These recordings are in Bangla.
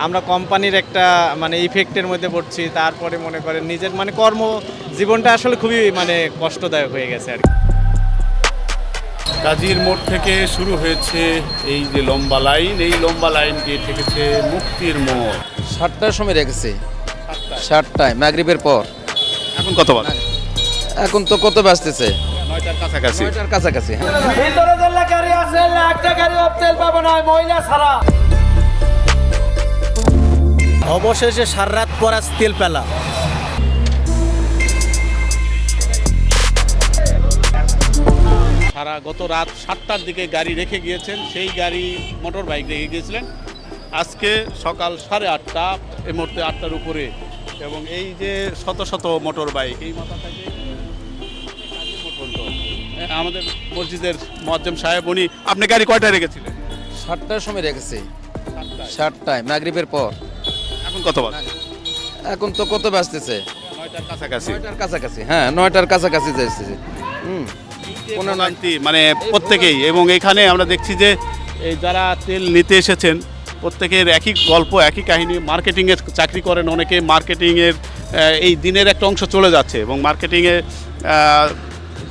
আমরা কোম্পানির একটা মানে ইফেক্টের মধ্যে পড়ছি। তারপরে মনে করেন নিজের মানে জীবনটা আসলে খুবই মানে কষ্টদায়ক হয়ে গেছে আর কি। কাজীর মোড় থেকে শুরু হয়েছে এই যে লম্বা লাইন, এই লম্বা লাইন গিয়ে ঠেকেছে মুক্তির মোড়। 7টার সময় রেখেছে, 7টায় মাগরিবের পর। এখন কত বাজে? এখন তো কত বাজতেছে? 9টার কাছাকাছি। 9টার কাছাকাছি। ভিতরে যেগুলা গাড়ি আছে একটা গাড়ি তেল পাবো না, মহিলা ছাড়া। অবশেষে সারা রাত পর আজ তেল পেলাম। সারা গত রাত 7টার দিকে গাড়ি রেখে গিয়েছেন, সেই গাড়ি মোটর বাইক রেখে গিয়েছিলেন। আজকে সকাল 8:30 এই মুহূর্তে 8টার উপরে, এবং এই যে শত শত মোটর বাইক এই মাথা থেকে কাজীর মোড় পর্যন্ত। আমাদের মসজিদের মুয়াজ্জিম সাহেব, উনি আপনি গাড়ি কয়টায় রেখেছিলেন? 7টার সময় রেখেছে, 7টায় মাগরিবের পর। এখন কত বাজে? এখন তো কত বাজতেছে? 9টার কাছাকাছি। 9টার কাছাকাছি, হ্যাঁ 9টার কাছাকাছি যাচ্ছে। কোনান্তি মানে প্রত্যেকেই, এবং এখানে আমরা দেখছি যে এই যারা তেল নিতে এসেছেন প্রত্যেকের একই গল্প, একই কাহিনী। মার্কেটিংয়ের চাকরি করেন অনেকে, মার্কেটিংয়ের এই দিনের একটা অংশ চলে যাচ্ছে, এবং মার্কেটিংয়ে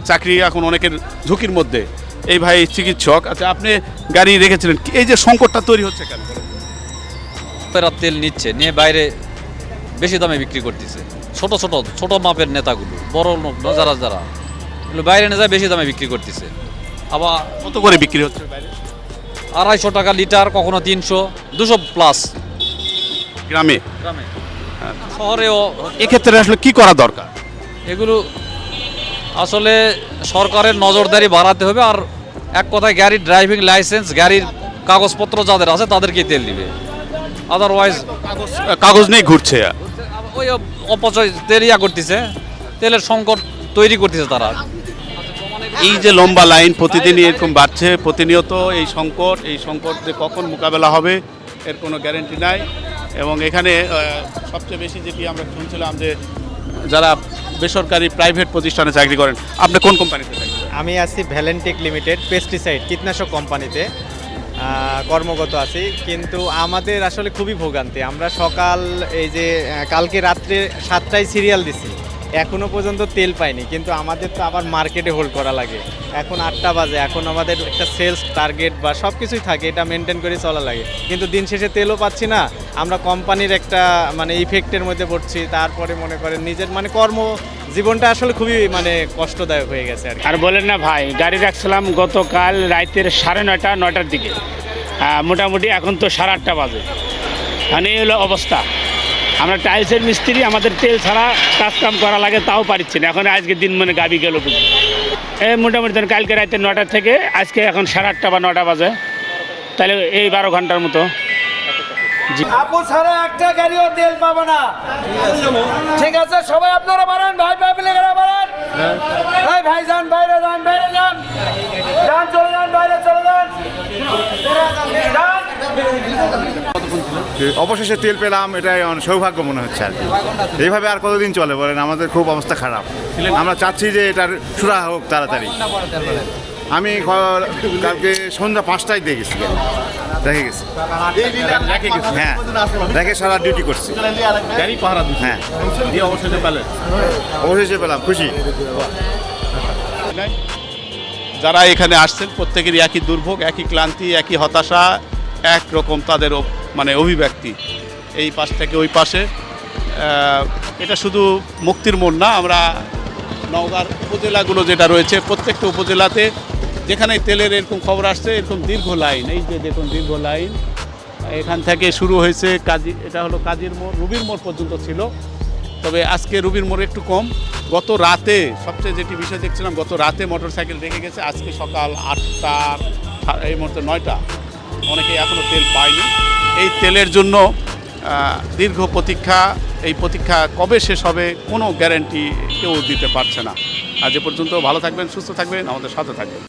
চাকরি এখন অনেকের ঝুঁকির মধ্যে। এই ভাই চিকিৎসক। আচ্ছা, আপনি গাড়ি রেখেছিলেন, এই যে সংকটটা তৈরি হচ্ছে কেন? পেরা তেল নিচ্ছে, নিয়ে বাইরে বেশি দামে বিক্রি করতেছে। ছোট মাপের নেতাগুলো, বড় লোক যারা এগুলো বাইরে নিয়ে যায় বেশি দামে বিক্রি করতেছে। আবার কত করে বিক্রি হচ্ছে বাইরে? 250 টাকা লিটার, কখনো 300, 200 প্লাস গ্রামে। গ্রামে। শহরেও এক্ষেত্রে আসলে কি করা দরকার? এগুলো আসলে সরকারের নজরদারি বাড়াতে হবে। আর এক কথায় গাড়ির ড্রাইভিং লাইসেন্স, গাড়ির কাগজপত্র যাদের আছে তাদেরকেই তেল দিবে। আদারওয়াইজ কাগজ নেই ঘুরছে। ওই অপচয় তেল করতেছে, তেলের সংকট তৈরি করতেছে তারা। এই যে লম্বা লাইন প্রতিদিনই এরকম বাড়ছে, প্রতিনিয়ত এই সংকট যে কখন মোকাবেলা হবে এর কোনো গ্যারেন্টি নাই। এবং এখানে সবচেয়ে বেশি যেটি আমরা শুনছিলাম যে যারা বেসরকারি প্রাইভেট প্রতিষ্ঠানে চাকরি করেন। আপনি কোন কোম্পানিতে চাকরি করেন? আমি আছি ভ্যালেন্টেক লিমিটেড পেস্টিসাইড কীটনাশক কোম্পানিতে কর্মরত আছি। কিন্তু আমাদের আসলে খুবই ভোগান্তি। আমরা সকাল এই যে কালকে রাত্রে 7টায় সিরিয়াল দিছি, এখনও পর্যন্ত তেল পাইনি। কিন্তু আমাদের তো আবার মার্কেটে হোল্ড করা লাগে। এখন 8টা বাজে, এখন আমাদের একটা সেলস টার্গেট বা সব কিছুই থাকে, এটা মেনটেন করে চলা লাগে। কিন্তু দিন শেষে তেলও পাচ্ছি না। আমরা কোম্পানির একটা মানে ইফেক্টের মধ্যে পড়ছি। তারপরে মনে করেন নিজের মানে জীবনটা আসলে খুবই মানে কষ্টদায়ক হয়ে গেছে আর কি। আর বলেন না ভাই, গাড়ি রাখছিলাম গতকাল রাতের 9:30 9টার দিকে, মোটামুটি এখন তো 8:30 বাজে। মানে এই হলো অবস্থা। আমরা টাইলসের মিস্ত্রি, আমাদের তেল ছাড়া কাজ কাম করা লাগে, তাও পারছি না। এখন আজকে দিন মানে গাবি গেল বুঝি। মোটামুটি ধরেন কালকে রাতে 9টা থেকে আজকে এখন 8:30 বা 9টা বাজে, তাহলে এই 12 ঘন্টার মতো। আপু ছাড়া একটা গাড়িও তেল পাবো না। ঠিক আছে, সবাই আপনারা বাড়ান, ভাই পাবলিকেরা বাড়ান। ভাই ভাই যান, বাইরে যান, বাইরে যান, যান চলে যান, বাইরে চলে যান, যান। অবশেষে তেল পেলাম, এটাই সৌভাগ্য মনে হচ্ছে আর কি। এইভাবে আর কতদিন চলে বলেন? আমাদের খুব অবস্থা খারাপ। আমরা চাচ্ছি যে এটার সুরা হোক তাড়াতাড়ি। আমি কালকে সন্ধ্যা 5টায় দেখেছি, রেখে গেছি। হ্যাঁ, রেখে সারা ডিউটি করছি। গাড়ি পাহারা দিচ্ছে। হ্যাঁ, দিয়ে অবশেষে পেলেন? অবশেষে পেলাম, খুশি। যারা এখানে আসছেন প্রত্যেকেরই একই দুর্ভোগ, একই ক্লান্তি, একই হতাশা, একরকম তাদের মানে অভিব্যক্তি। এই পাশ থেকে ওই পাশে। এটা শুধু মুক্তির মোড় না, আমরা নওগাঁর উপজেলাগুলো যেটা রয়েছে প্রত্যেকটা উপজেলাতে যেখানে তেলের এরকম খবর আসছে, এরকম দীর্ঘ লাইন। এই যে দেখুন দীর্ঘ লাইন, এখান থেকে শুরু হয়েছে এটা হলো কাজীর মোড়, রুবির মোড় পর্যন্ত ছিল। তবে আজকে রুবির মোড় একটু কম। গত রাতে সবচেয়ে যেটি বিষয় দেখছিলাম, গত রাতে মোটরসাইকেল রেখে গেছে, আজকে সকাল 8টা, এই মুহূর্তে 9টা। অনেকেই এখনও তেল পায়নি। এই তেলের জন্য দীর্ঘ প্রতীক্ষা। এই প্রতীক্ষা কবে শেষ হবে কোনো গ্যারান্টি কেউ দিতে পারছে না। আজ এ পর্যন্ত ভালো থাকবেন, সুস্থ থাকবেন, আমাদের সাথে থাকবেন।